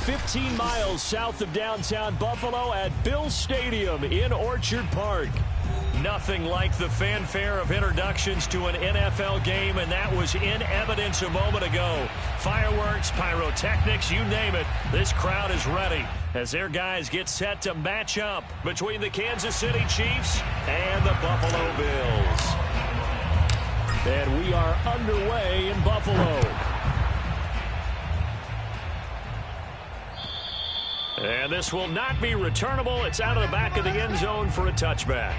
15 miles south of downtown Buffalo at Bill Stadium in Orchard Park. Nothing like the fanfare of introductions to an NFL game, and that was in evidence a moment ago. Fireworks, pyrotechnics, you name it. This crowd is ready as their guys get set to match up between the Kansas City Chiefs and the Buffalo Bills. And we are underway in Buffalo. And this will not be returnable. It's out of the back of the end zone for a touchback.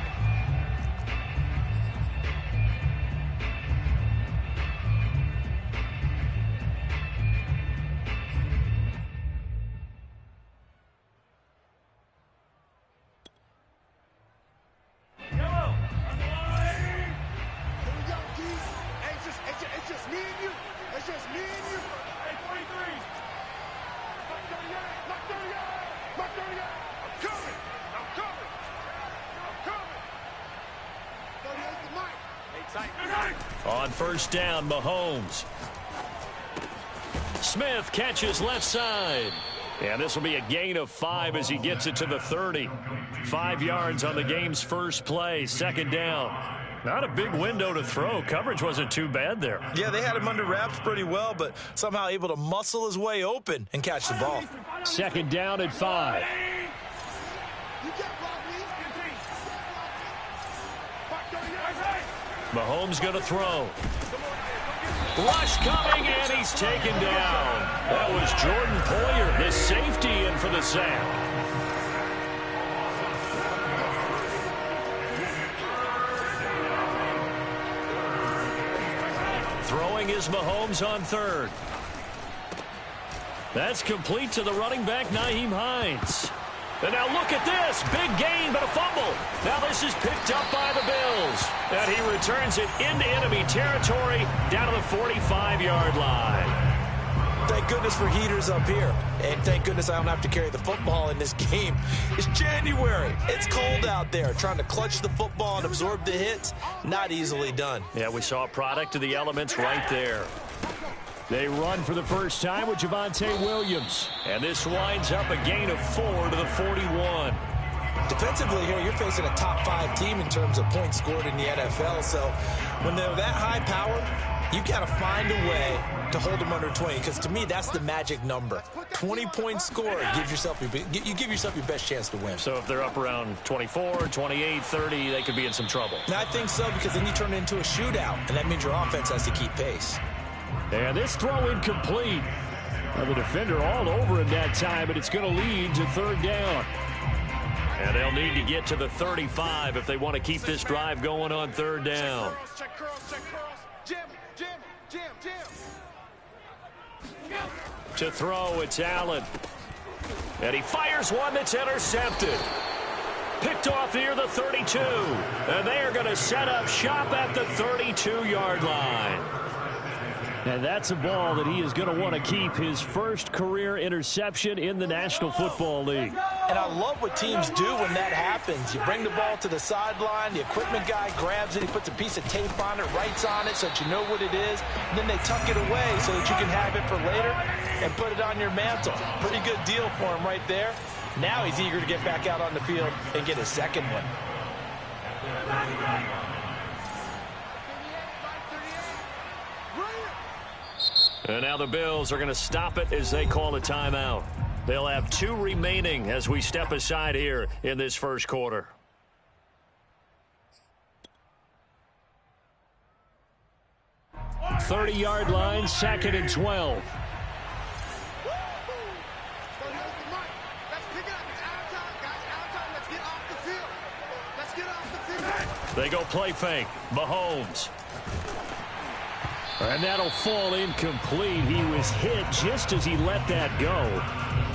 On first down, Mahomes. Smith catches left side. And this will be a gain of 5 as he gets it to the 30. 5 yards on the game's first play. Second down. Not a big window to throw. Coverage wasn't too bad there. Yeah, they had him under wraps pretty well, but somehow able to muscle his way open and catch the ball. Second down at 5. Mahomes going to throw. Rush coming, and he's taken down. That was Jordan Poyer, the safety, in for the sack. Throwing is Mahomes on third. That's complete to the running back, Nyheim Hines. And now look at this. Big gain, but a fumble. Now this is picked up by the Bills. And he returns it into enemy territory down to the 45-yard line. Thank goodness for heaters up here. And thank goodness I don't have to carry the football in this game. It's January. It's cold out there. Trying to clutch the football and absorb the hits, not easily done. Yeah, we saw a product of the elements right there. They run for the first time with Javonte Williams. And this winds up a gain of 4 to the 41. Defensively here, you're facing a top 5 team in terms of points scored in the NFL. So when they're that high powered, you've got to find a way to hold them under 20. Because to me, that's the magic number. 20 points scored, you give yourself your best chance to win. So if they're up around 24, 28, 30, they could be in some trouble. And I think so, because then you turn it into a shootout. And that means your offense has to keep pace. And this throw incomplete. Well, the defender all over him that time, but it's going to lead to third down. And they'll need to get to the 35 if they want to keep this drive going on third down. To throw, it's Allen. And he fires one that's intercepted. Picked off near the 32. And they are going to set up shop at the 32-yard line. And that's a ball that he is going to want to keep, his first career interception in the National Football League. And I love what teams do when that happens. You bring the ball to the sideline, the equipment guy grabs it, he puts a piece of tape on it, writes on it so that you know what it is, and then they tuck it away so that you can have it for later and put it on your mantle. Pretty good deal for him right there. Now he's eager to get back out on the field and get his second one. And now the Bills are going to stop it as they call a timeout. They'll have 2 remaining as we step aside here in this first quarter. .30-yard line, 2nd and 12. They go play fake. Mahomes. And that'll fall incomplete. He was hit just as he let that go.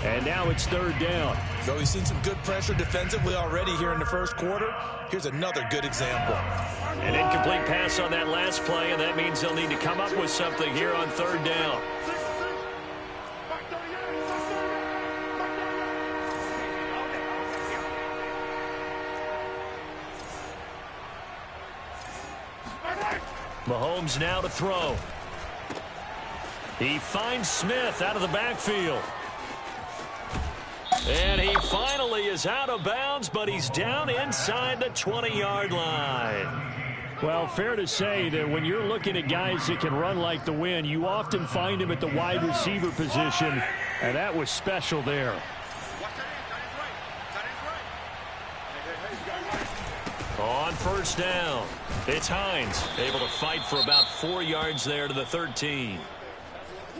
And now it's third down. So we've seen some good pressure defensively already here in the first quarter. Here's another good example. An incomplete pass on that last play, and that means they'll need to come up with something here on third down. Mahomes now to throw. He finds Smith out of the backfield. And he finally is out of bounds, but he's down inside the 20-yard line. Well, fair to say that when you're looking at guys that can run like the wind, you often find them at the wide receiver position, and that was special there. On first down, it's Hines, able to fight for about 4 yards there to the 13.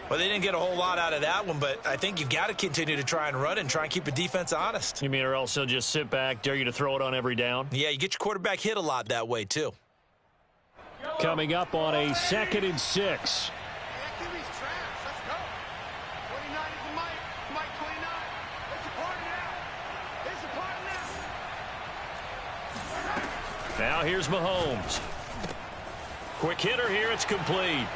Well, they didn't get a whole lot out of that one, but I think you've got to continue to try and run and try and keep the defense honest. You mean or else they'll just sit back, dare you to throw it on every down? Yeah, you get your quarterback hit a lot that way, too. Coming up on a 2nd and 6. Now here's Mahomes. Quick hitter here, it's complete.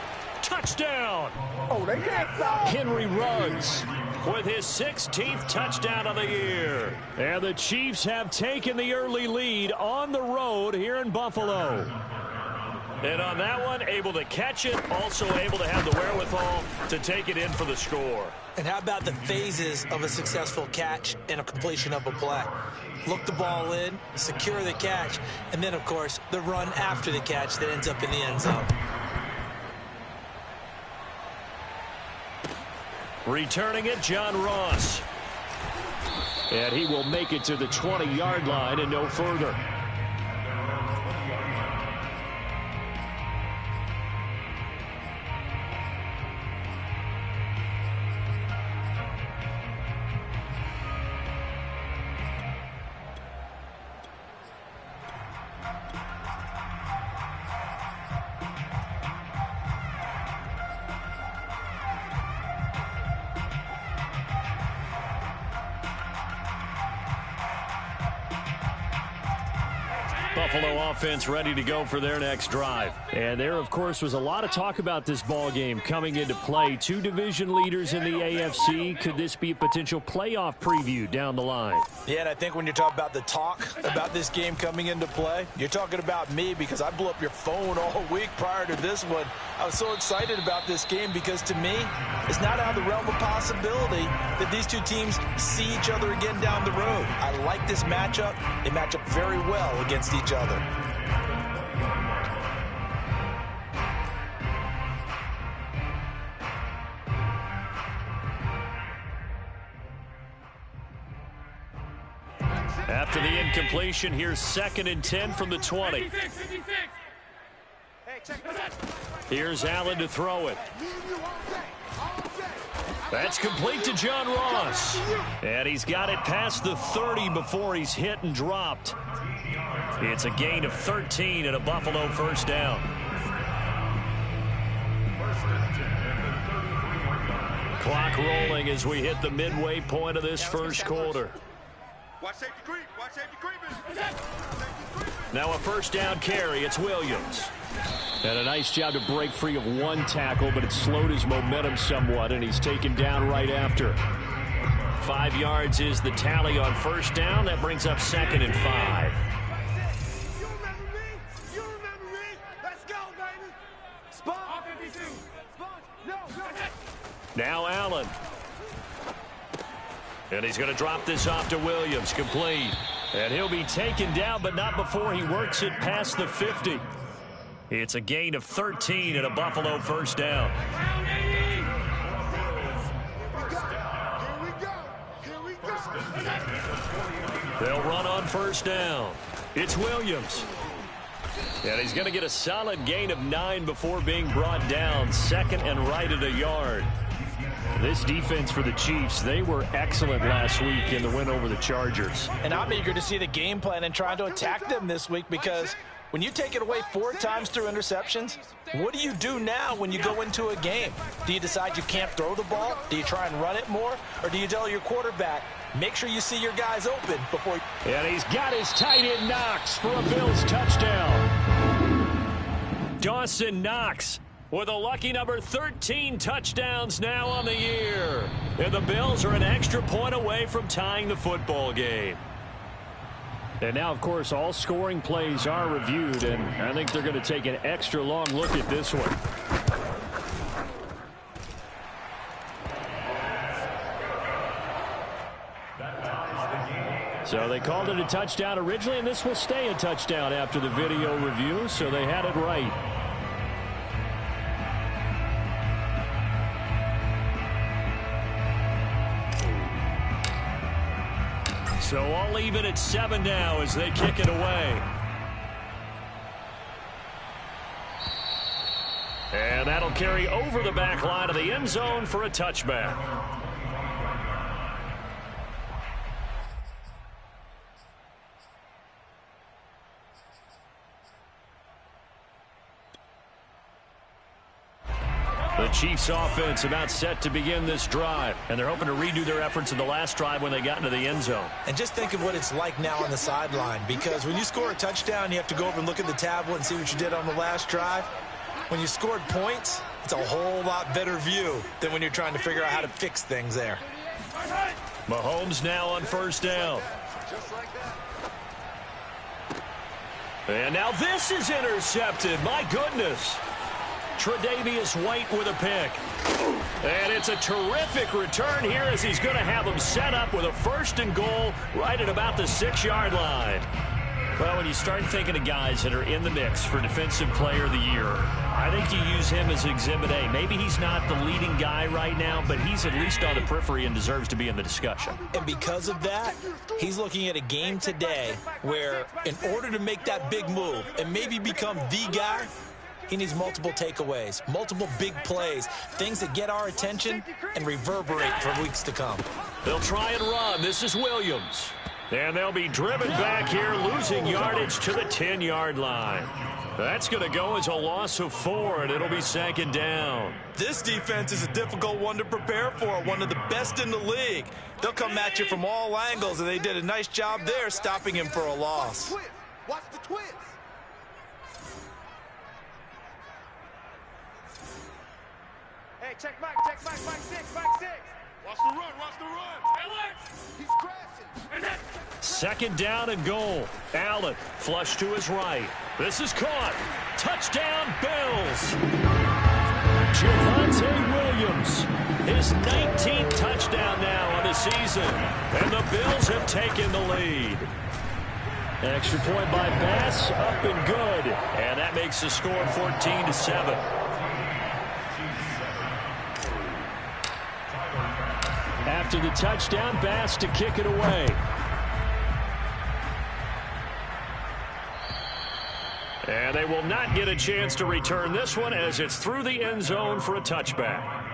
Touchdown! Oh, they can't stop. Henry Ruggs with his 16th touchdown of the year. And the Chiefs have taken the early lead on the road here in Buffalo. And on that one, able to catch it, also able to have the wherewithal to take it in for the score. And how about the phases of a successful catch and a completion of a play? Look the ball in, secure the catch, and then, of course, the run after the catch that ends up in the end zone. Returning it, John Ross. And he will make it to the 20-yard line and no further. Buffalo offense ready to go for their next drive. And there, of course, was a lot of talk about this ball game coming into play. 2 division leaders in the AFC. Could this be a potential playoff preview down the line? Yeah, and I think when you're talking about the talk about this game coming into play, you're talking about me because I blew up your phone all week prior to this one. I was so excited about this game because, to me, it's not out of the realm of possibility that these two teams see each other again down the road. I like this matchup. They match up very well against each other. After the incompletion, here's 2nd and 10 from the 20. Here's Allen to throw it. That's complete to John Ross. And he's got it past the 30 before he's hit and dropped. It's a gain of 13 and a Buffalo first down. Clock rolling as we hit the midway point of this first quarter. Watch safety creep. Watch safety creeping. Now a first down carry. It's Williams. And a nice job to break free of one tackle, but it slowed his momentum somewhat, and he's taken down right after. 5 yards is the tally on first down. That brings up 2nd and 5. You remember me? You remember me? Let's go, baby. Spot. Spot. No. Now Allen. And he's going to drop this off to Williams. Complete. And he'll be taken down, but not before he works it past the 50. It's a gain of 13 and a Buffalo first down. They'll run on first down. It's Williams. And he's going to get a solid gain of 9 before being brought down. 2nd and right at a yard. This defense for the Chiefs, they were excellent last week in the win over the Chargers. And I'm eager to see the game plan and try to attack them this week because when you take it away 4 times through interceptions, what do you do now when you go into a game? Do you decide you can't throw the ball? Do you try and run it more? Or do you tell your quarterback, make sure you see your guys open before you... And he's got his tight end Knox for a Bills touchdown. Dawson Knox with a lucky number 13 touchdowns now on the year. And the Bills are an extra point away from tying the football game. And now, of course, all scoring plays are reviewed, and I think they're going to take an extra long look at this one. So they called it a touchdown originally, and this will stay a touchdown after the video review, so they had it right. So all even at 7 now as they kick it away. And that'll carry over the back line of the end zone for a touchback. The Chiefs offense about set to begin this drive, and they're hoping to redo their efforts in the last drive when they got into the end zone. And just think of what it's like now on the sideline, because when you score a touchdown, you have to go over and look at the tablet and see what you did on the last drive. When you scored points, it's a whole lot better view than when you're trying to figure out how to fix things there. Mahomes now on first down. And now this is intercepted. My goodness. Tre'Davious White with a pick. And it's a terrific return here as he's going to have him set up with a 1st and goal right at about the 6-yard line. Well, when you start thinking of guys that are in the mix for Defensive Player of the Year, I think you use him as Exhibit A. Maybe he's not the leading guy right now, but he's at least on the periphery and deserves to be in the discussion. And because of that, he's looking at a game today where in order to make that big move and maybe become the guy, he needs multiple takeaways, multiple big plays, things that get our attention and reverberate for weeks to come. They'll try and run. This is Williams. And they'll be driven back here, losing yardage to the 10-yard line. That's going to go as a loss of 4, and it'll be 2nd down. This defense is a difficult one to prepare for, one of the best in the league. They'll come at you from all angles, and they did a nice job there stopping him for a loss. Watch the twist. Hey, check back, back 6, back 6. Watch the run. He's crashing. 2nd down and goal. Allen flush to his right. This is caught. Touchdown, Bills. Javonte Williams, his 19th touchdown now on the season. And the Bills have taken the lead. Extra point by Bass, up and good. And that makes the score 14-7. After the touchdown, Bass to kick it away. And they will not get a chance to return this one as it's through the end zone for a touchback.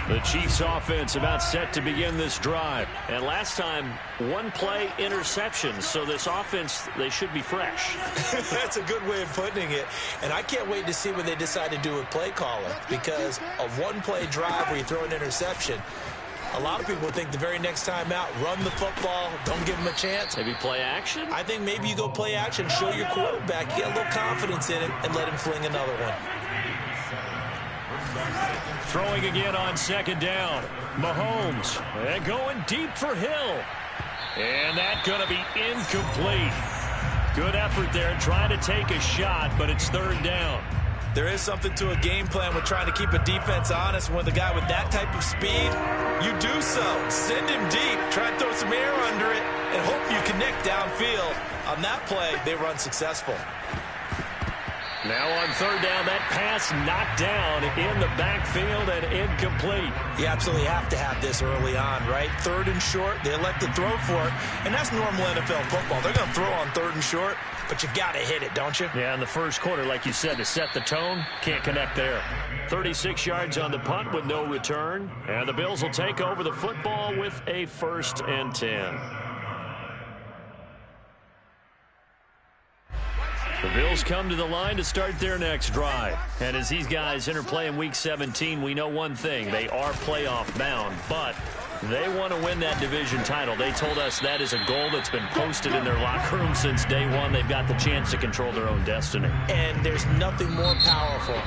The Chiefs offense about set to begin this drive. And last time, 1-play interception. So this offense, they should be fresh. That's a good way of putting it. And I can't wait to see what they decide to do with play calling. Because a 1-play drive where you throw an interception, a lot of people think the very next time out, run the football, don't give them a chance. Maybe play action? I think maybe you go play action, show your quarterback, get a little confidence in it, and let him fling another one. Throwing again on 2nd down. Mahomes and going deep for Hill. And that's going to be incomplete. Good effort there trying to take a shot, but it's 3rd down. There is something to a game plan with trying to keep a defense honest. When the guy with that type of speed, you do so. Send him deep, try and throw some air under it, and hope you connect downfield. On that play, they were unsuccessful. Now on 3rd down, that pass knocked down in the backfield and incomplete. You absolutely have to have this early on, right? 3rd and short, they elect to throw for it, and that's normal NFL football. They're going to throw on 3rd and short, but you got to hit it, don't you? Yeah, in the first quarter, like you said, to set the tone, can't connect there. 36 yards on the punt with no return, and the Bills will take over the football with a 1st and 10. The Bills come to the line to start their next drive. And as these guys interplay in Week 17, we know one thing. They are playoff bound, but they want to win that division title. They told us that is a goal that's been posted in their locker room since day one. They've got the chance to control their own destiny. And there's nothing more powerful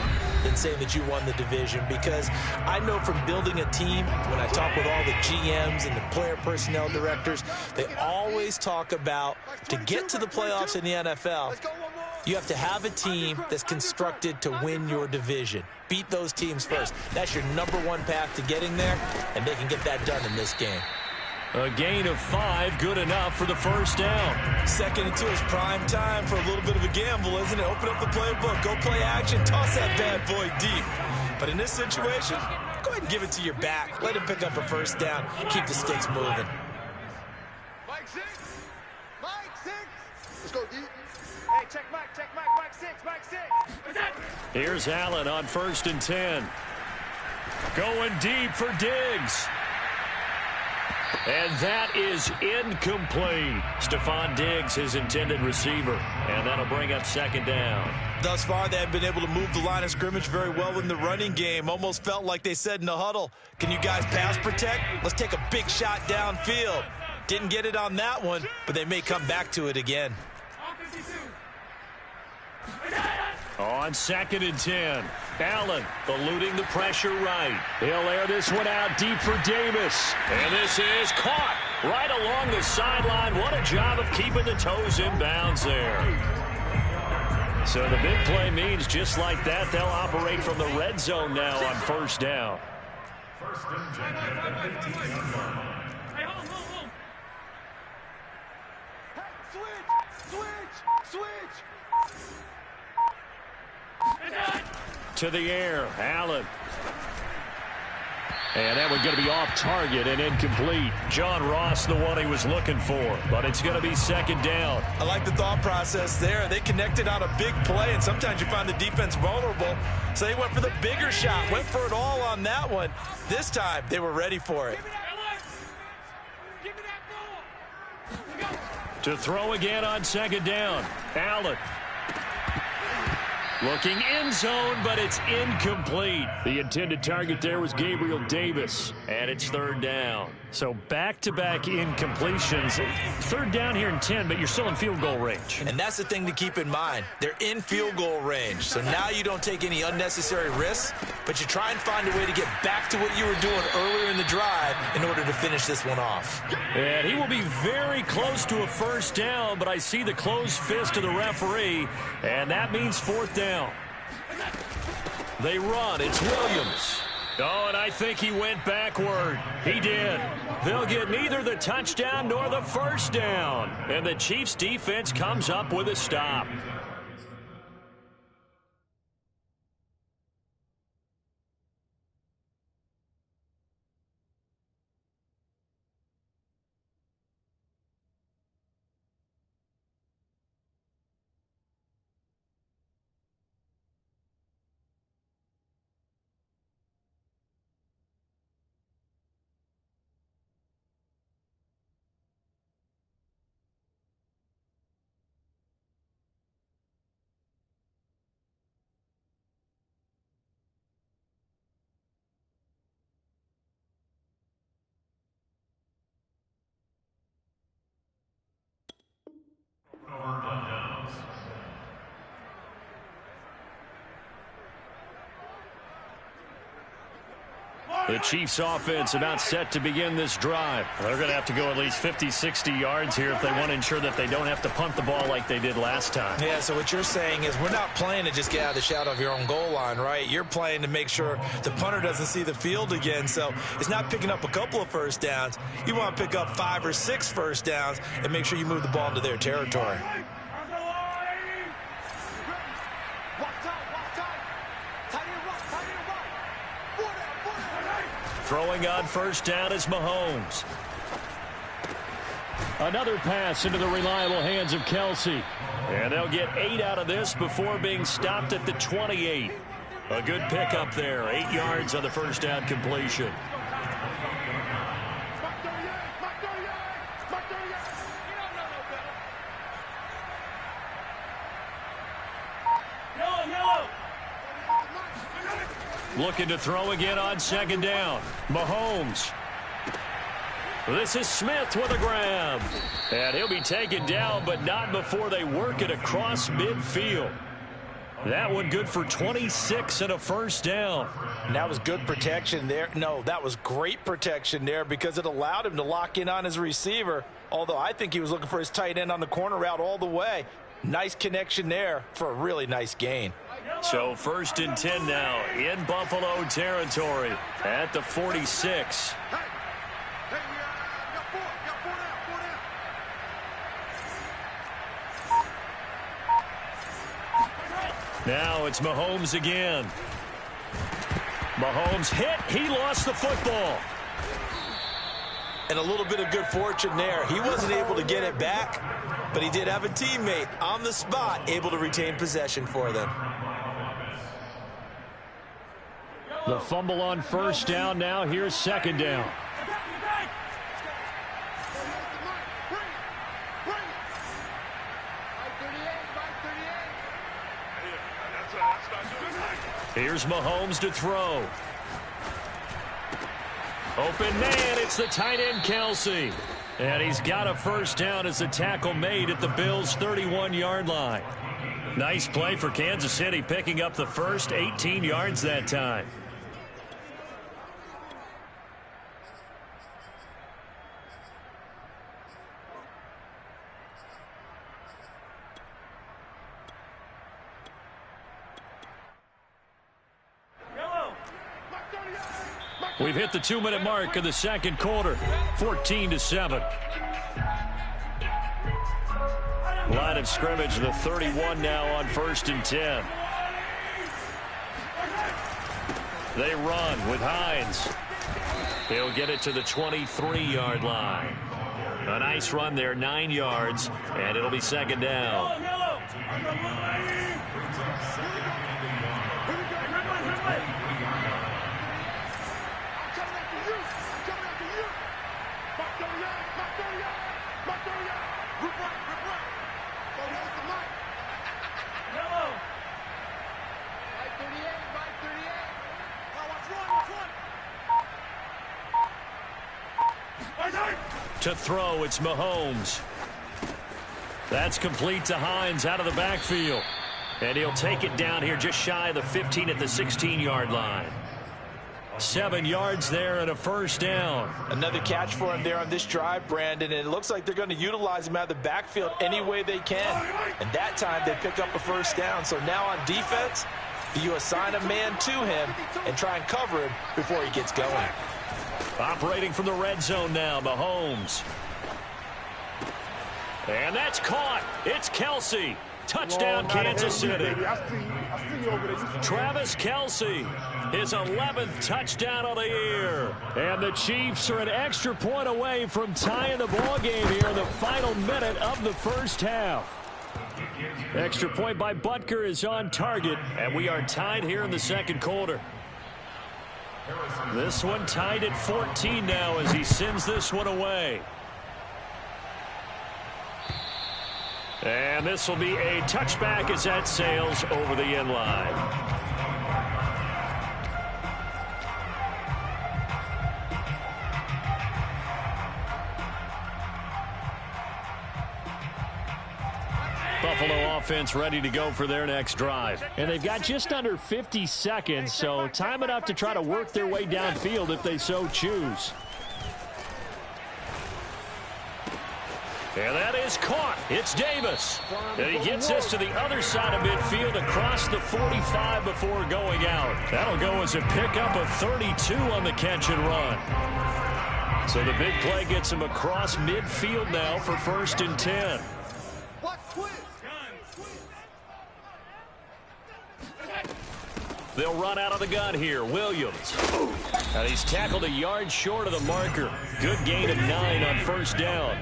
than saying that you won the division, because I know from building a team, when I talk with all the GMs and the player personnel directors, they always talk about, to get to the playoffs in the NFL, you have to have a team that's constructed to win your division. Beat those teams first. That's your #1 path to getting there, and they can get that done in this game. A gain of 5, good enough for the first down. 2nd and 2 is prime time for a little bit of a gamble, isn't it? Open up the playbook, go play action, toss that bad boy deep. But in this situation, go ahead and give it to your back. Let him pick up a first down. Keep the sticks moving. Mike 6. Mike 6. Let's go deep. Hey, check Mike 6, Mike 6. Here's Allen on 1st and 10. Going deep for Diggs. And that is incomplete. Stephon Diggs, his intended receiver. And that'll bring up 2nd down. Thus far, they have been able to move the line of scrimmage very well in the running game. Almost felt like they said in the huddle, can you guys pass protect? Let's take a big shot downfield. Didn't get it on that one, but they may come back to it again. On 2nd and 10, Allen eluding the pressure right. He'll air this one out deep for Davis. And this is caught right along the sideline. What a job of keeping the toes in bounds there. So the big play means just like that, they'll operate from the red zone now on 1st down. Switch. To the air, Allen. And that one's going to be off target and incomplete. John Ross, the one he was looking for, but it's going to be 2nd down. I like the thought process there. They connected on a big play, and sometimes you find the defense vulnerable. So they went for the bigger shot, went for it all on that one. This time, they were ready for it. To throw again on 2nd down, Allen. Looking end zone, but it's incomplete. The intended target there was Gabriel Davis, and it's 3rd down. So back-to-back incompletions. 3rd down here and 10, but you're still in field goal range. And that's the thing to keep in mind. They're in field goal range. So now you don't take any unnecessary risks, but you try and find a way to get back to what you were doing earlier in the drive in order to finish this one off. And he will be very close to a 1st down, but I see the closed fist of the referee, and that means 4th down. They run. It's Williams. Oh, and I think he went backward. He did. They'll get neither the touchdown nor the 1st down. And the Chiefs defense comes up with a stop. The Chiefs offense about set to begin this drive. They're going to have to go at least 50, 60 yards here if they want to ensure that they don't have to punt the ball like they did last time. Yeah, so what you're saying is we're not playing to just get out of the shadow of your own goal line, right? You're playing to make sure the punter doesn't see the field again. So it's not picking up a couple of 1st downs. You want to pick up 5 or 6 1st downs and make sure you move the ball into their territory. Throwing on 1st down is Mahomes. Another pass into the reliable hands of Kelsey. And they'll get 8 out of this before being stopped at the 28. A good pickup there. 8 yards on the 1st down completion. Looking to throw again on 2nd down. Mahomes. This is Smith with a grab. And he'll be taken down, but not before they work it across midfield. That one good for 26 and a first down. And that was good protection there. No, that was great protection there because it allowed him to lock in on his receiver, although I think he was looking for his tight end on the corner route all the way. Nice connection there for a really nice gain. So 1st and 10 now in Buffalo territory at the 46. Now it's Mahomes again. Mahomes hit. He lost the football. And a little bit of good fortune there. He wasn't able to get it back, but he did have a teammate on the spot able to retain possession for them. The fumble on 1st down. Now here's 2nd down. Here's Mahomes to throw. Open man, it's the tight end Kelsey. And he's got a 1st down as the tackle made at the Bills' 31-yard line. Nice play for Kansas City, picking up the first 18 yards that time. We've hit the 2-minute mark of the 2nd quarter, 14-7. Line of scrimmage, the 31 now on 1st and 10. They run with Hines. He'll get it to the 23-yard line. A nice run there, 9 yards, and it'll be 2nd down. To throw, it's Mahomes. That's complete to Hines out of the backfield. And he'll take it down here just shy of the 15 at the 16-yard line. 7 yards there and a 1st down. Another catch for him there on this drive, Brandon, and it looks like they're going to utilize him out of the backfield any way they can. And that time they pick up a 1st down. So now on defense, you assign a man to him and try and cover him before he gets going. Operating from the red zone now, Mahomes. And that's caught. It's Kelsey. Touchdown, Kansas City. Travis Kelsey, his 11th touchdown of the year. And the Chiefs are an extra point away from tying the ball game here in the final minute of the 1st half. Extra point by Butker is on target, and we are tied here in the 2nd quarter. This one tied at 14 now as he sends this one away. And this will be a touchback as that sails over the end line. Buffalo offense ready to go for their next drive. And they've got just under 50 seconds, so time enough to try to work their way downfield if they so choose. And that is caught. It's Davis. And he gets this to the other side of midfield across the 45 before going out. That'll go as a pickup of 32 on the catch and run. So the big play gets him across midfield now for 1st and 10. They'll run out of the gun here. Williams. And he's tackled a yard short of the marker. Good gain of 9 on 1st down.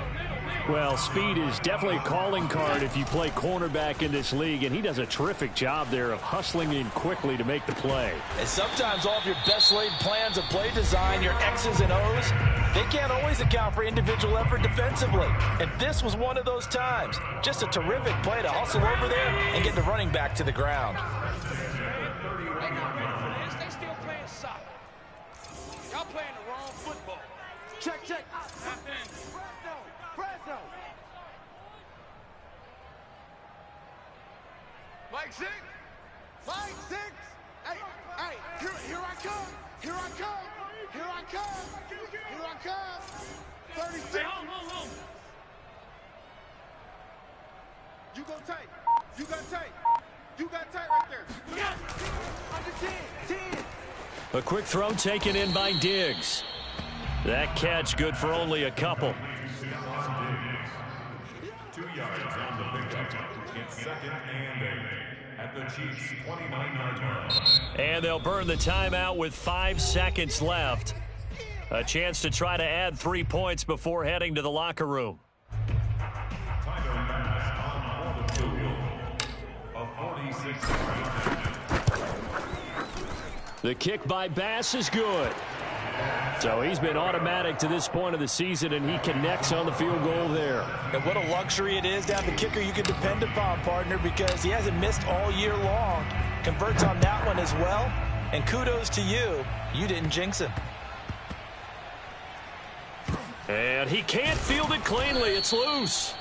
Well, speed is definitely a calling card if you play cornerback in this league, and he does a terrific job there of hustling in quickly to make the play. And sometimes all of your best laid plans of play design, your X's and O's, they can't always account for individual effort defensively. And this was one of those times. Just a terrific play to hustle over there and get the running back to the ground. They still playing soccer. Y'all playing the wrong football. Check. Presto. Mike 6. come. 36. You go tight. You got tight. You got tight right there. Under 10. 10. A quick throw taken in by Diggs. That catch good for only a couple. 2 yards on the pickup. It's 2nd and 8 at the Chiefs' 29-yard line. And they'll burn the timeout with 5 seconds left. A chance to try to add 3 points before heading to the locker room. Tyler Bass on the field. A 46-yard. The kick by Bass is good. So he's been automatic to this point of the season, and he connects on the field goal there. And what a luxury it is to have the kicker you can depend upon, partner, because he hasn't missed all year long. Converts on that one as well. And kudos to you. You didn't jinx him. And he can't field it cleanly. It's loose.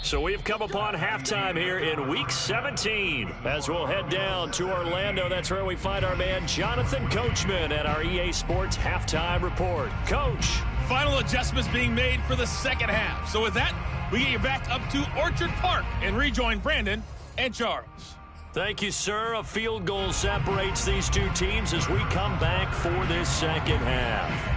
So we've come upon halftime here in Week 17. As we'll head down to Orlando, that's where we find our man Jonathan Coachman at our EA Sports Halftime Report. Coach. Final adjustments being made for the second half. So with that, we get you back up to Orchard Park and rejoin Brandon and Charles. Thank you, sir. A field goal separates these two teams as we come back for this second half.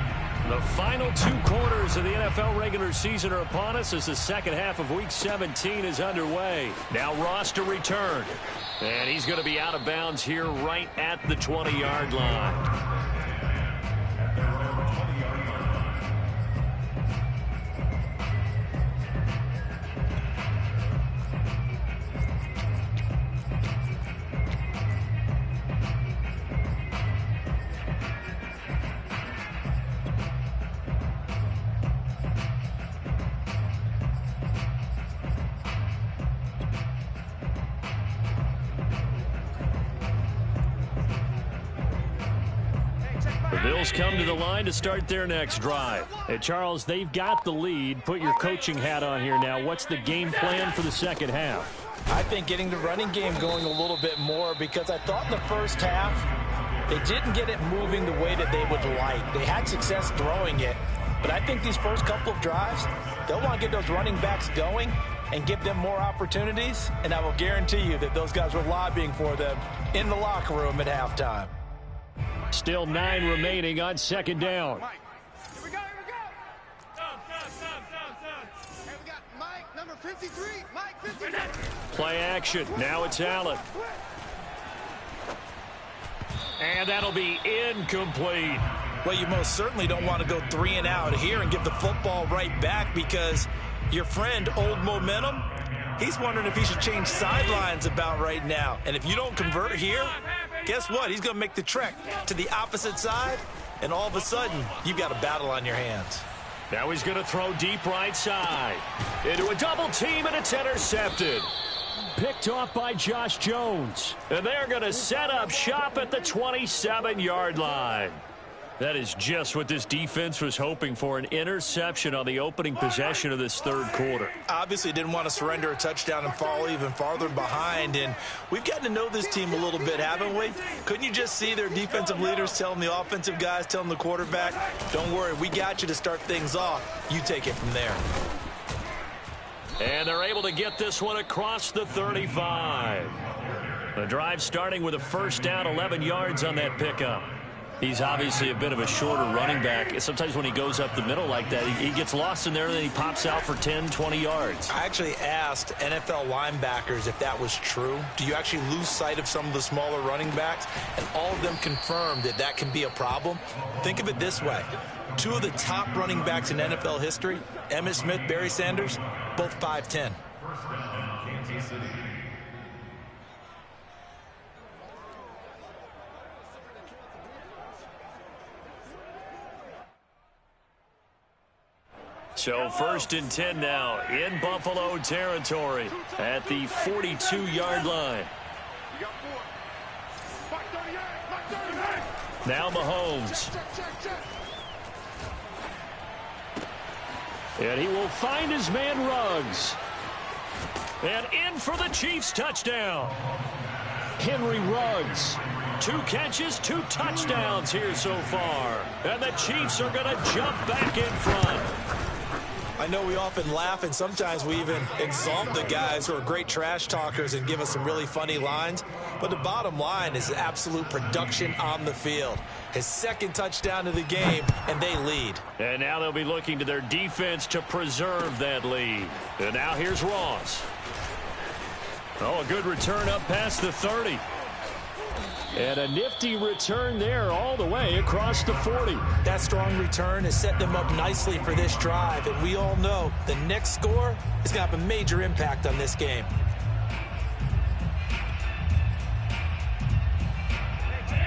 The final 2 quarters of the NFL regular season are upon us as the second half of Week 17 is underway. Now Ross to return. And he's going to be out of bounds here right at the 20-yard line. Bills come to the line to start their next drive. And Charles, they've got the lead. Put your coaching hat on here now. What's the game plan for the second half? I think getting the running game going a little bit more, because I thought in the first half they didn't get it moving the way that they would like. They had success throwing it, but I think these first couple of drives, they'll want to get those running backs going and give them more opportunities, and I will guarantee you that those guys were lobbying for them in the locker room at halftime. Still 9 remaining on second down. Mike. Here we go. Hey, we got Mike, number 53. Mike, 53. Play action. Now it's Allen. And that'll be incomplete. Well, you most certainly don't want to go 3 and out here and give the football right back, because your friend, Old Momentum, he's wondering if he should change sidelines about right now. And if you don't convert here, guess what? He's going to make the trek to the opposite side, and all of a sudden, you've got a battle on your hands. Now he's going to throw deep right side. Into a double team, and it's intercepted. Picked off by Josh Jones. And they're going to set up shop at the 27-yard line. That is just what this defense was hoping for, an interception on the opening possession of this third quarter. Obviously didn't want to surrender a touchdown and fall even farther behind, and we've gotten to know this team a little bit, haven't we? Couldn't you just see their defensive leaders telling the offensive guys, telling the quarterback, don't worry, we got you to start things off. You take it from there. And they're able to get this one across the 35. The drive starting with a first down, 11 yards on that pickup. He's obviously a bit of a shorter running back. Sometimes when he goes up the middle like that, he gets lost in there, and then he pops out for 10, 20 yards. I actually asked NFL linebackers if that was true. Do you actually lose sight of some of the smaller running backs? And all of them confirmed that that can be a problem. Think of it this way. 2 of the top running backs in NFL history, Emmitt Smith, Barry Sanders, both 5'10". First down, Kansas City. So 1st and 10 now in Buffalo territory at the 42-yard line. Now Mahomes. And he will find his man Ruggs. And in for the Chiefs touchdown. Henry Ruggs 2 catches, 2 touchdowns here so far. And the Chiefs are going to jump back in front. I know we often laugh, and sometimes we even exalt the guys who are great trash talkers and give us some really funny lines. But the bottom line is absolute production on the field. His 2nd touchdown of the game, and they lead. And now they'll be looking to their defense to preserve that lead. And now here's Ross. Oh, a good return up past the 30. And a nifty return there all the way across the 40. That strong return has set them up nicely for this drive. And we all know the next score is going to have a major impact on this game.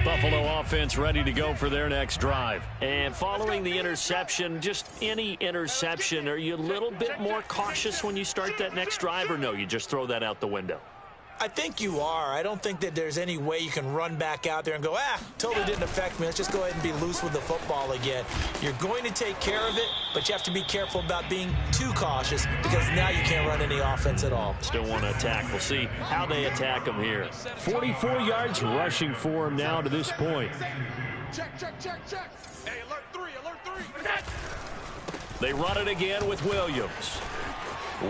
Buffalo offense ready to go for their next drive. And following the interception, just any interception, are you a little bit more cautious when you start that next drive, or no, you just throw that out the window? I think you are. I don't think that there's any way you can run back out there and go, totally didn't affect me. Let's just go ahead and be loose with the football again. You're going to take care of it, but you have to be careful about being too cautious because now you can't run any offense at all. Still want to attack. We'll see how they attack him here. 44 yards rushing for him now to this point. Check. Hey, alert 3. They run it again with Williams.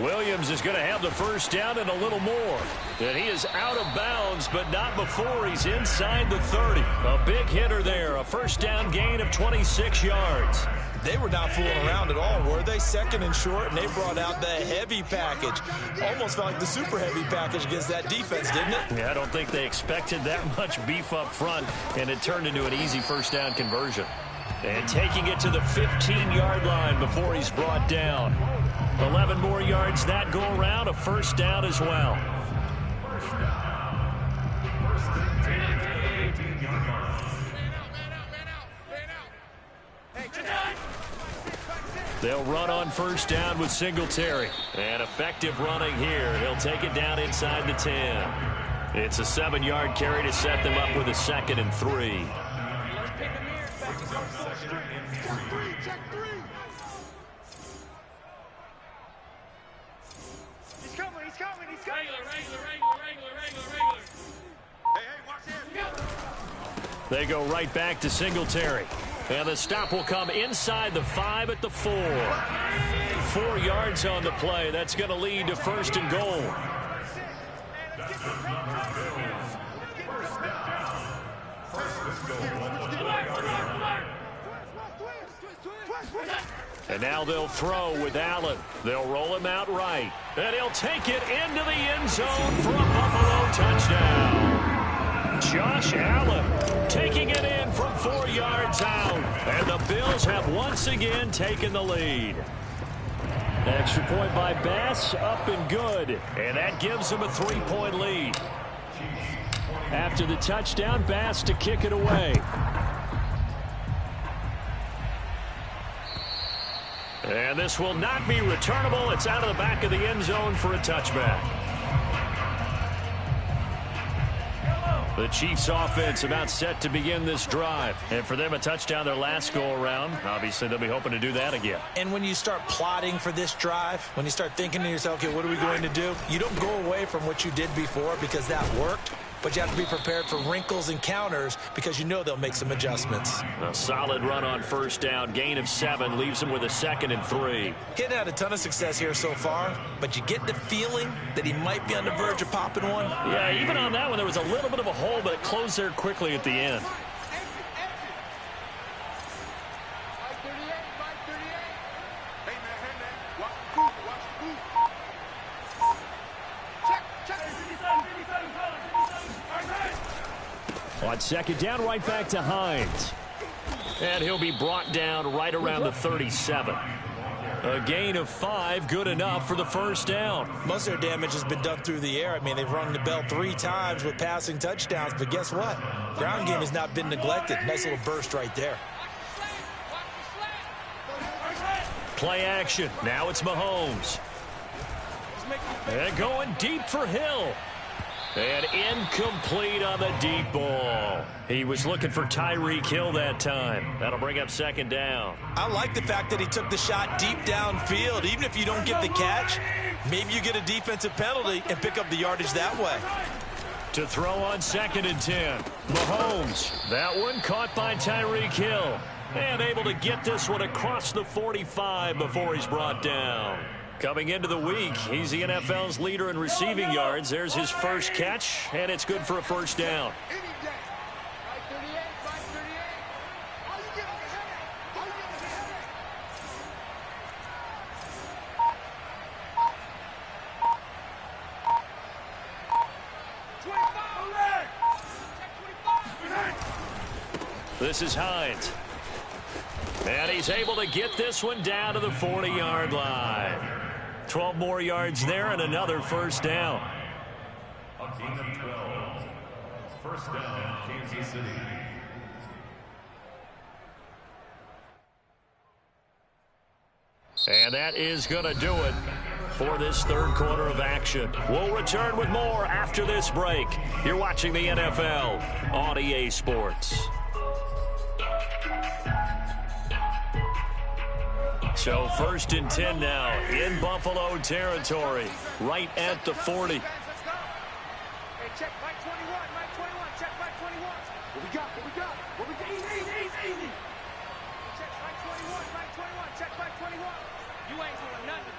Williams is going to have the first down and a little more. And he is out of bounds, but not before he's inside the 30. A big hitter there, a first down gain of 26 yards. They were not fooling around at all, were they? 2nd and short, and they brought out the heavy package. Almost felt like the super heavy package against that defense, didn't it? Yeah, I don't think they expected that much beef up front, and it turned into an easy first down conversion. And taking it to the 15-yard line before he's brought down. 11 more yards that go around, a first down as well. They'll run on first down with Singletary. And effective running here. He'll take it down inside the 10. It's a 7-yard carry to set them up with a 2nd and 3. Check 3. He's coming. Regular. Hey, watch this. They go right back to Singletary. And the stop will come inside the 5 at the 4. 4 yards on the play. That's going to lead to 1st and goal. And now they'll throw with Allen. They'll roll him out right. And he'll take it into the end zone for a Buffalo touchdown. Josh Allen taking it in from 4 yards out. And the Bills have once again taken the lead. Extra point by Bass, up and good. And that gives them a 3-point lead. After the touchdown, Bass to kick it away. And this will not be returnable. It's out of the back of the end zone for a touchback. The Chiefs offense about set to begin this drive. And for them, a touchdown their last go-around. Obviously, they'll be hoping to do that again. And when you start plotting for this drive, when you start thinking to yourself, okay, what are we going to do? You don't go away from what you did before because that worked. But you have to be prepared for wrinkles and counters because you know they'll make some adjustments. A solid run on first down. Gain of 7 leaves them with a 2nd and 3. He hadn't had a ton of success here so far, but you get the feeling that he might be on the verge of popping one. Yeah, even on that one, there was a little bit of a hole, but it closed there quickly at the end. On 2nd down, right back to Hines. And he'll be brought down right around the 37. A gain of 5, good enough for the first down. Most of their damage has been done through the air. I mean, they've rung the bell 3 times with passing touchdowns, but guess what? Ground game has not been neglected. Nice little burst right there. Play action. Now it's Mahomes. And going deep for Hill. And incomplete on the deep ball. He was looking for Tyreek Hill that time. That'll bring up 2nd down. I like the fact that he took the shot deep downfield. Even if you don't get the catch, maybe you get a defensive penalty and pick up the yardage that way. To throw on 2nd and 10. Mahomes. That one caught by Tyreek Hill. And able to get this one across the 45 before he's brought down. Coming into the week, he's the NFL's leader in receiving yards. There's his first catch, and it's good for a first down. This is Hines. And he's able to get this one down to the 40-yard line. 12 more yards there and another first down. A gain of 12. First down, Kansas City. And that is going to do it for this third quarter of action. We'll return with more after this break. You're watching the NFL on EA Sports. So 1st and 10 now in Buffalo territory, right at the 40. Hey, check Mike 21, Mike 21, check Mike 21. What we got? Easy. Check Mike 21, Mike 21, check Mike 21. You ain't doing nothing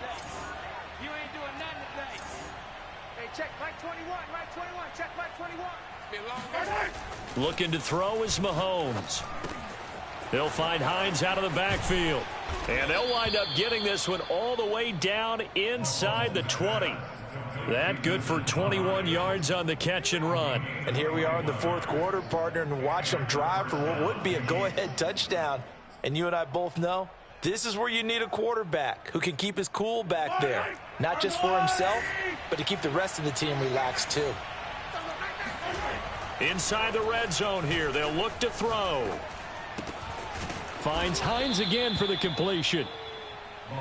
today. Hey, check Mike 21, Mike 21, check Mike 21. It's been a long day. Looking to throw is Mahomes. They'll find Hines out of the backfield. And they'll wind up getting this one all the way down inside the 20. That good for 21 yards on the catch and run. And here we are in the fourth quarter, partner, and watch them drive for what would be a go-ahead touchdown. And you and I both know this is where you need a quarterback who can keep his cool back there. Not just for himself, but to keep the rest of the team relaxed too. Inside the red zone here, they'll look to throw. Finds Hines again for the completion.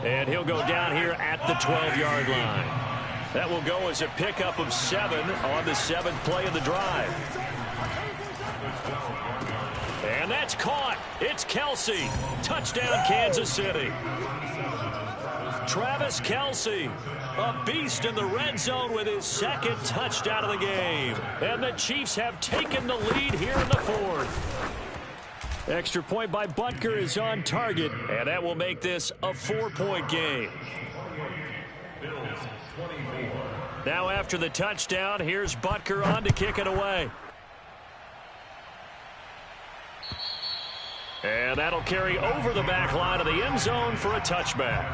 And he'll go down here at the 12-yard line. That will go as a pickup of 7 on the 7th play of the drive. And that's caught. It's Kelsey. Touchdown, Kansas City. Travis Kelsey, a beast in the red zone with his 2nd touchdown of the game. And the Chiefs have taken the lead here in the 4th. Extra point by Butker is on target, and that will make this a 4-point game. Now after the touchdown, here's Butker on to kick it away. And that'll carry over the back line of the end zone for a touchback.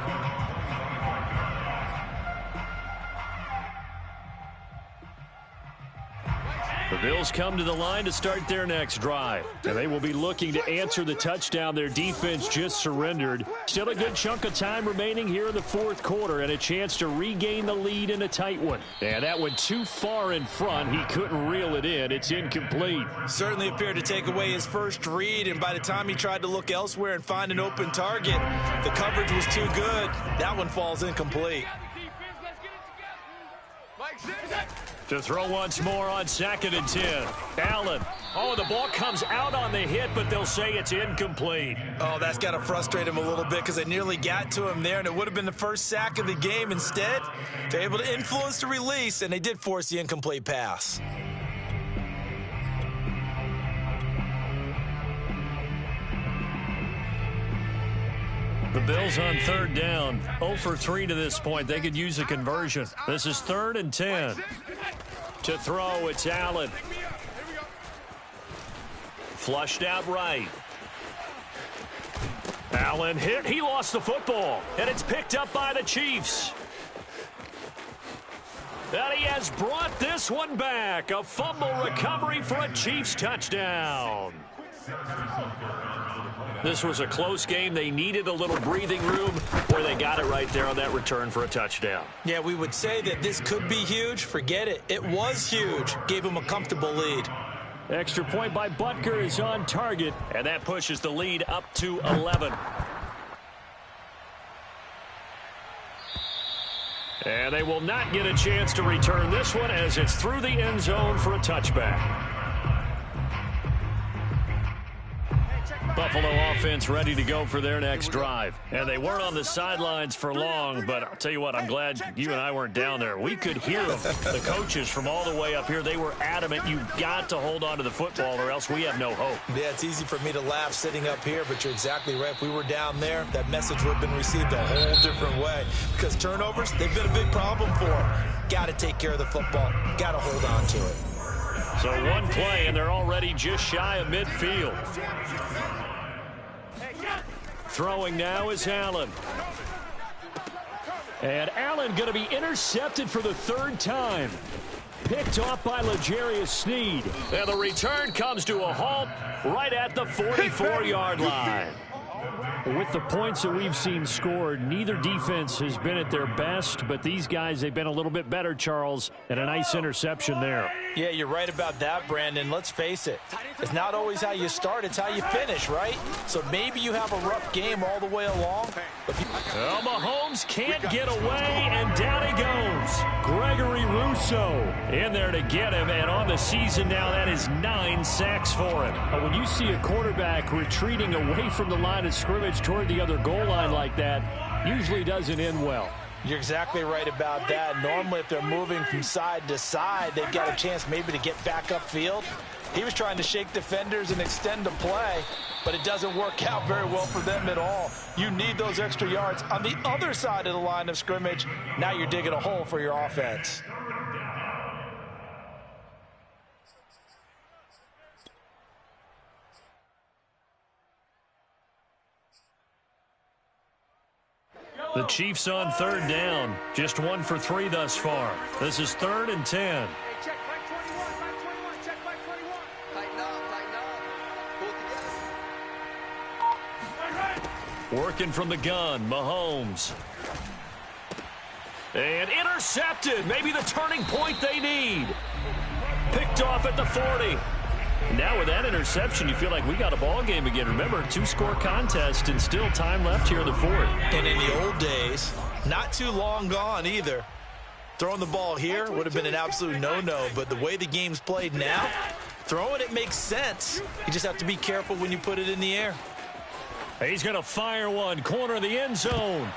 The Bills come to the line to start their next drive. And they will be looking to answer the touchdown their defense just surrendered. Still a good chunk of time remaining here in the fourth quarter and a chance to regain the lead in a tight one. And that went too far in front. He couldn't reel it in. It's incomplete. Certainly appeared to take away his first read, and by the time he tried to look elsewhere and find an open target, the coverage was too good. That one falls incomplete. To throw once more on 2nd and 10. Allen. Oh, the ball comes out on the hit, but they'll say it's incomplete. Oh, that's got to frustrate him a little bit because they nearly got to him there, and it would have been the first sack of the game. Instead, they're able to influence the release, and they did force the incomplete pass. The Bills on 3rd down. 0 for 3 to this point. They could use a conversion. This is 3rd and 10. To throw, it's Allen. Flushed out right. Allen hit. He lost the football. And it's picked up by the Chiefs. And he has brought this one back. A fumble recovery for a Chiefs touchdown. This was a close game. They needed a little breathing room. Boy, they got it right there on that return for a touchdown. Yeah, we would say that this could be huge. Forget it. It was huge. Gave him a comfortable lead. Extra point by Butker is on target, and that pushes the lead up to 11. And they will not get a chance to return this one as it's through the end zone for a touchback. Hey, check Buffalo offense ready to go for their next drive. And they weren't on the sidelines for long, but I'll tell you what, I'm glad you and I weren't down there. We could hear the coaches from all the way up here. They were adamant, you've got to hold on to the football or else we have no hope. Yeah, it's easy for me to laugh sitting up here, but you're exactly right. If we were down there, that message would have been received a whole different way. Because turnovers, they've been a big problem for them. Got to take care of the football. Got to hold on to it. So one play, and they're already just shy of midfield. Throwing now is Allen. And Allen going to be intercepted for the third time. Picked off by L'Jarius Sneed. And the return comes to a halt right at the 44-yard line. With the points that we've seen scored, neither defense has been at their best, but these guys, they've been a little bit better, Charles, and a nice interception there. Yeah, you're right about that, Brandon. Let's face it. It's not always how you start, it's how you finish, right? So maybe you have a rough game all the way along. Well, Mahomes can't get away, and down he goes. Gregory Rousseau in there to get him, and on the season now, that is 9 sacks for him. But when you see a quarterback retreating away from the line of scrimmage toward the other goal line like that, usually doesn't end well. You're exactly right about that. Normally, if they're moving from side to side, they've got a chance maybe to get back upfield. He was trying to shake defenders and extend the play, but it doesn't work out very well for them at all. You need those extra yards on the other side of the line of scrimmage. Now you're digging a hole for your offense. The Chiefs on third down. Just 1 for 3 thus far. This is 3rd and 10. Hey, check back 21, back 21, check back 21. Tighten up, pull together. Working from the gun, Mahomes. And intercepted. Maybe the turning point they need. Picked off at the 40. Now with that interception, you feel like we got a ball game again. Remember, 2-score contest and still time left here in the 4th. And in the old days, not too long gone either. Throwing the ball here would have been an absolute no-no, but the way the game's played now, throwing it makes sense. You just have to be careful when you put it in the air. He's going to fire one, corner of the end zone.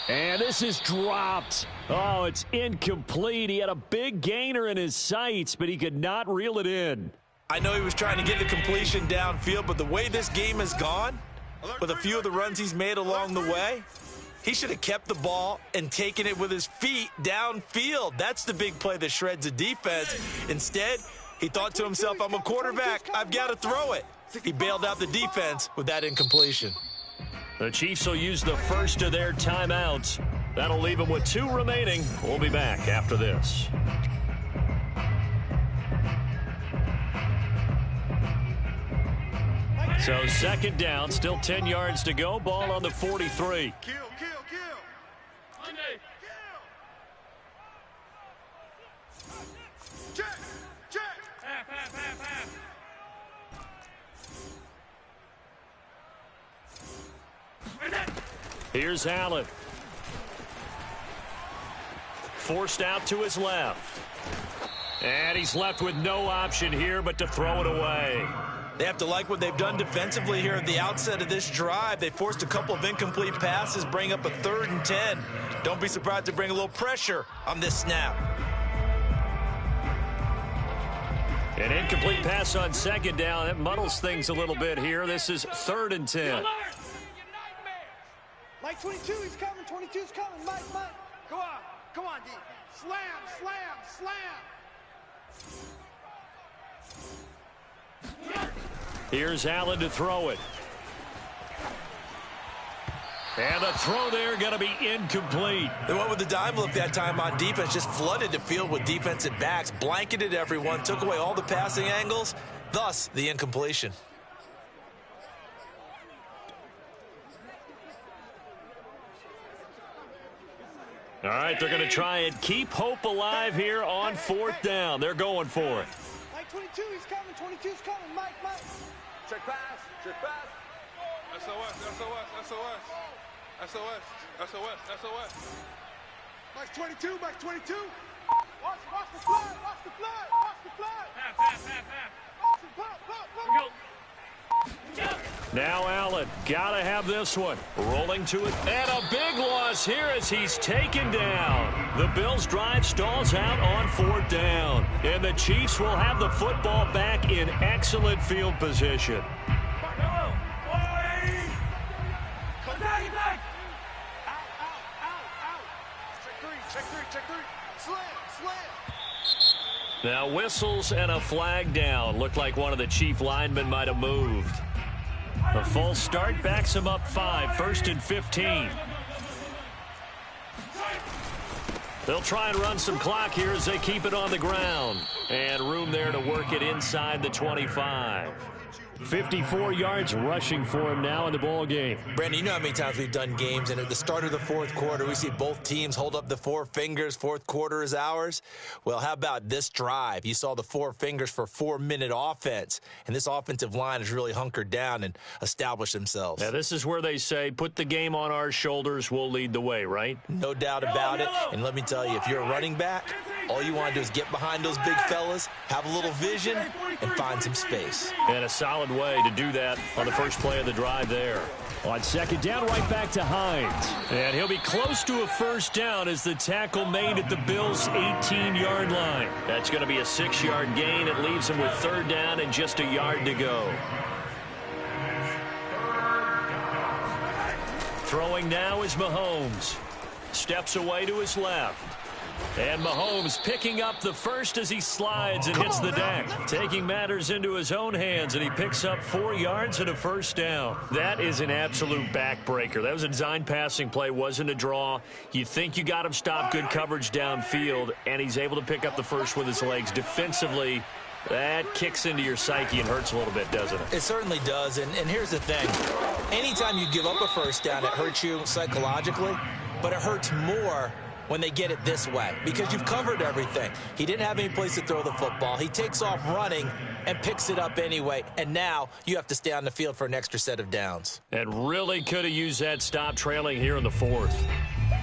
And this is dropped. Oh, it's incomplete. He had a big gainer in his sights, but he could not reel it in. I know he was trying to get the completion downfield, but the way this game has gone, with a few of the runs he's made along the way, he should have kept the ball and taken it with his feet downfield. That's the big play that shreds a defense. Instead, he thought to himself, I'm a quarterback. I've got to throw it. He bailed out the defense with that incompletion. The Chiefs will use the first of their timeouts. That'll leave them with 2 remaining. We'll be back after this. So 2nd down, still 10 yards to go. Ball on the 43. Kill. Check. Here's Allen. Forced out to his left. And he's left with no option here but to throw it away. They have to like what they've done defensively here at the outset of this drive. They forced a couple of incomplete passes, bring up a 3rd and 10. Don't be surprised to bring a little pressure on this snap. An incomplete pass on 2nd down. That muddles things a little bit here. This is 3rd and 10. Mike 22, he's coming. 22's coming. Mike. Go on, D. Slam. Here's Allen to throw it. And the throw there going to be incomplete. They went with the dime look that time on defense, just flooded the field with defensive backs, blanketed everyone, took away all the passing angles, thus the incompletion. All right, they're going to try and keep hope alive here on 4th down. They're going for it. Mike 22, he's coming. 22's coming. Mike. Check pass. SOS. Mike 22. Watch the fly. Pass. Go. Now Allen, gotta have this one. Rolling to it, and a big loss here as he's taken down. The Bills' drive stalls out on 4th down, and the Chiefs will have the football back in excellent field position. Now whistles and a flag down. Looked like one of the Chief linemen might have moved. The false start backs him up 5, 1st and 15. They'll try and run some clock here as they keep it on the ground. And room there to work it inside the 25. 54 yards rushing for him now in the ball game. Brandon, you know how many times we've done games, and at the start of the 4th quarter, we see both teams hold up the 4 fingers, 4th quarter is ours. Well, how about this drive? You saw the 4 fingers for 4-minute offense, and this offensive line has really hunkered down and established themselves. Now, this is where they say, put the game on our shoulders, we'll lead the way, right? No doubt about it, and let me tell you, if you're a running back, all you want to do is get behind those big fellas, have a little vision, and find some space. And a solid way to do that on the first play of the drive there. On 2nd down, right back to Hines. And he'll be close to a 1st down as the tackle made at the Bills' 18-yard line. That's going to be a 6-yard gain. It leaves him with 3rd down and just a yard to go. Throwing now is Mahomes. Steps away to his left. And Mahomes picking up the first as he slides and hits the deck. Taking matters into his own hands, and he picks up 4 yards and a 1st down. That is an absolute backbreaker. That was a design passing play, wasn't a draw. You think you got him stopped, good coverage downfield, and he's able to pick up the first with his legs. Defensively, that kicks into your psyche and hurts a little bit, doesn't it? It certainly does, and here's the thing. Anytime you give up a 1st down, it hurts you psychologically, but it hurts more when they get it this way, because you've covered everything. He didn't have any place to throw the football. He takes off running and picks it up anyway, and now you have to stay on the field for an extra set of downs. And really could have used that stop trailing here in the 4th.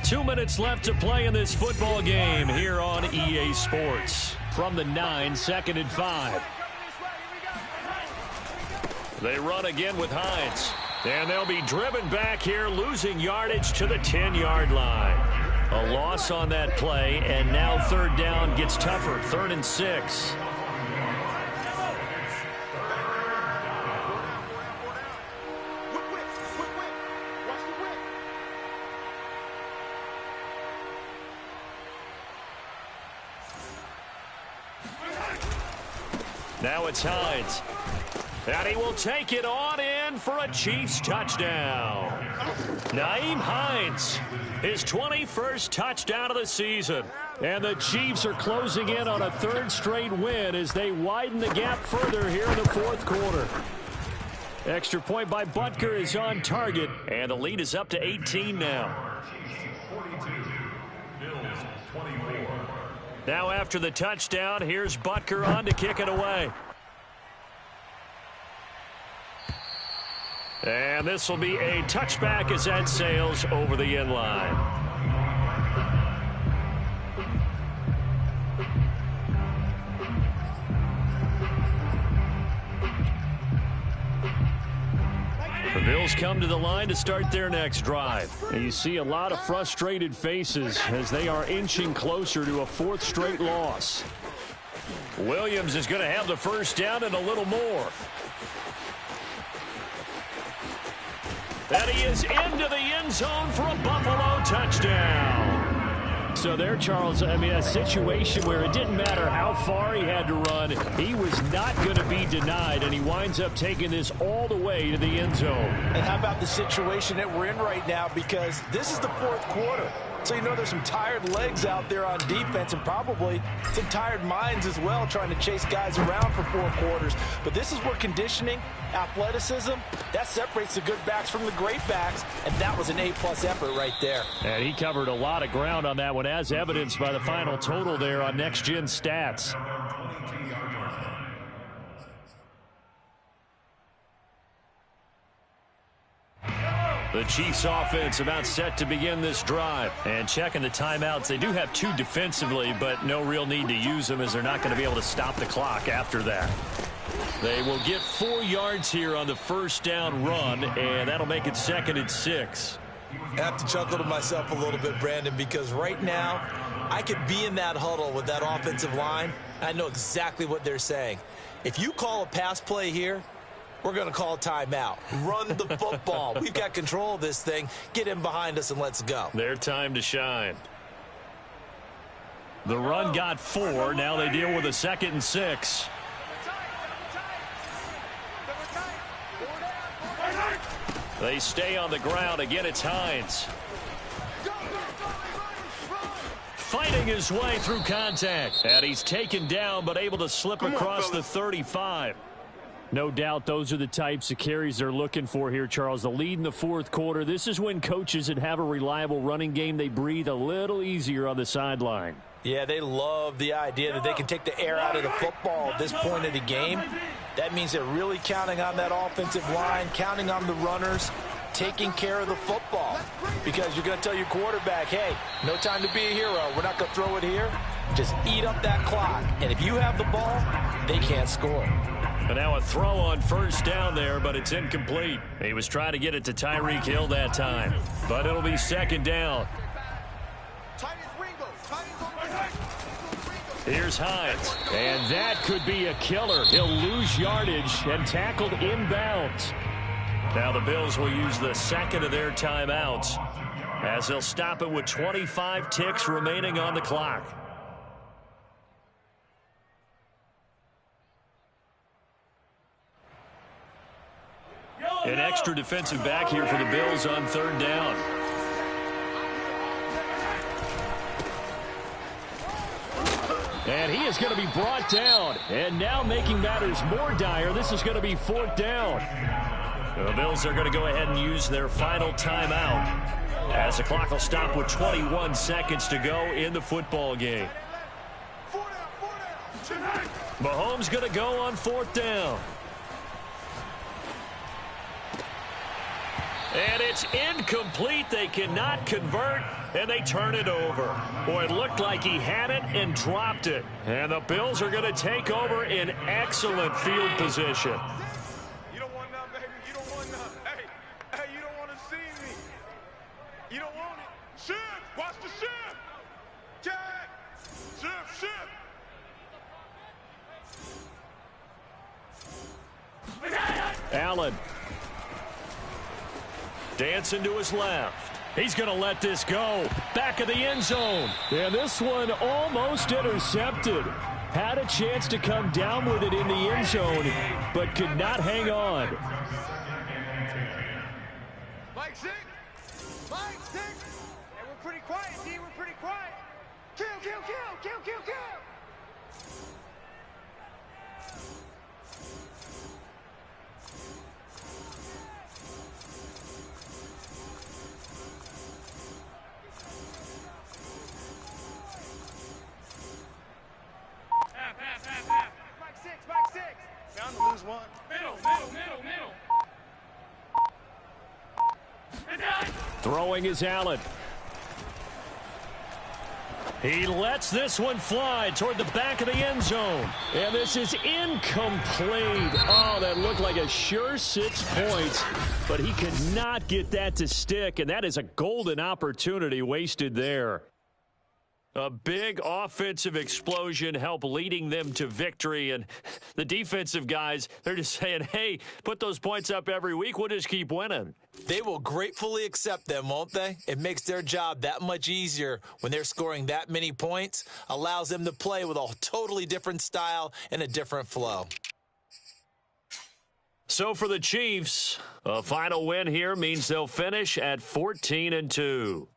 2 minutes left to play in this football game here on EA Sports. From the 9, 2nd and 5. They run again with Hines. And they'll be driven back here, losing yardage to the 10-yard line. A loss on that play, and now 3rd down gets tougher. 3rd and 6. Now it's Hines. And he will take it on in for a Chiefs touchdown. Nyheim Hines, his 21st touchdown of the season. And the Chiefs are closing in on a 3rd straight win as they widen the gap further here in the 4th quarter. Extra point by Butker is on target, and the lead is up to 18 now. 42, Bills 24. Now after the touchdown, here's Butker on to kick it away. And this will be a touchback as that sails over the end line. The Bills come to the line to start their next drive. And you see a lot of frustrated faces as they are inching closer to a 4th straight loss. Williams is going to have the 1st down and a little more. And he is into the end zone for a Buffalo touchdown. So there, Charles, I mean, a situation where it didn't matter how far he had to run, he was not going to be denied, and he winds up taking this all the way to the end zone. And how about the situation that we're in right now, because this is the 4th quarter. So you know there's some tired legs out there on defense and probably some tired minds as well trying to chase guys around for 4 quarters. But this is where conditioning, athleticism, that separates the good backs from the great backs, and that was an A-plus effort right there. And he covered a lot of ground on that one, as evidenced by the final total there on Next Gen Stats. The Chiefs offense about set to begin this drive. And checking the timeouts, they do have 2 defensively, but no real need to use them as they're not going to be able to stop the clock after that. They will get 4 yards here on the first down run, and that'll make it 2nd and 6. I have to chuckle to myself a little bit, Brandon, because right now I could be in that huddle with that offensive line. I know exactly what they're saying. If you call a pass play here, we're going to call a timeout. Run the football. We've got control of this thing. Get in behind us and let's go. Their time to shine. The run got 4. Now they deal with a 2nd and 6. They stay on the ground. Again, it's Hines. Fighting his way through contact. And he's taken down, but able to slip across the 35. No doubt those are the types of carries they're looking for here, Charles. The lead in the 4th quarter. This is when coaches that have a reliable running game, they breathe a little easier on the sideline. Yeah, they love the idea that they can take the air out of the football at this point of the game. That means they're really counting on that offensive line, counting on the runners, taking care of the football. Because you're going to tell your quarterback, hey, no time to be a hero. We're not going to throw it here. Just eat up that clock. And if you have the ball, they can't score. And now a throw on first down there, but it's incomplete. He was trying to get it to Tyreek Hill that time. But it'll be 2nd down. Here's Hines. And that could be a killer. He'll lose yardage and tackled inbounds. Now the Bills will use the 2nd of their timeouts as they'll stop it with 25 ticks remaining on the clock. An extra defensive back here for the Bills on 3rd down. And he is going to be brought down. And now making matters more dire, this is going to be 4th down. The Bills are going to go ahead and use their final timeout as the clock will stop with 21 seconds to go in the football game. Mahomes going to go on 4th down. And it's incomplete. They cannot convert, and they turn it over. Boy, it looked like he had it and dropped it. And the Bills are going to take over in excellent field position. You don't want none, baby. You don't want none. Hey, you don't want to see me. You don't want it. Shift. Watch the shift. Jack. Shift. Allen. Dancing to his left. He's going to let this go. Back of the end zone. And this one almost intercepted. Had a chance to come down with it in the end zone, but could not hang on. Mike 6. Hey, we're pretty quiet, D. We're pretty quiet. Kill. Mike 6. Bound to lose one. Middle. Throwing is Allen. He lets this one fly toward the back of the end zone. And this is incomplete. Oh, that looked like a sure 6 points, but he could not get that to stick, and that is a golden opportunity wasted there. A big offensive explosion helped leading them to victory. And the defensive guys, they're just saying, hey, put those points up every week. We'll just keep winning. They will gratefully accept them, won't they? It makes their job that much easier when they're scoring that many points. Allows them to play with a totally different style and a different flow. So for the Chiefs, a final win here means they'll finish at 14-2.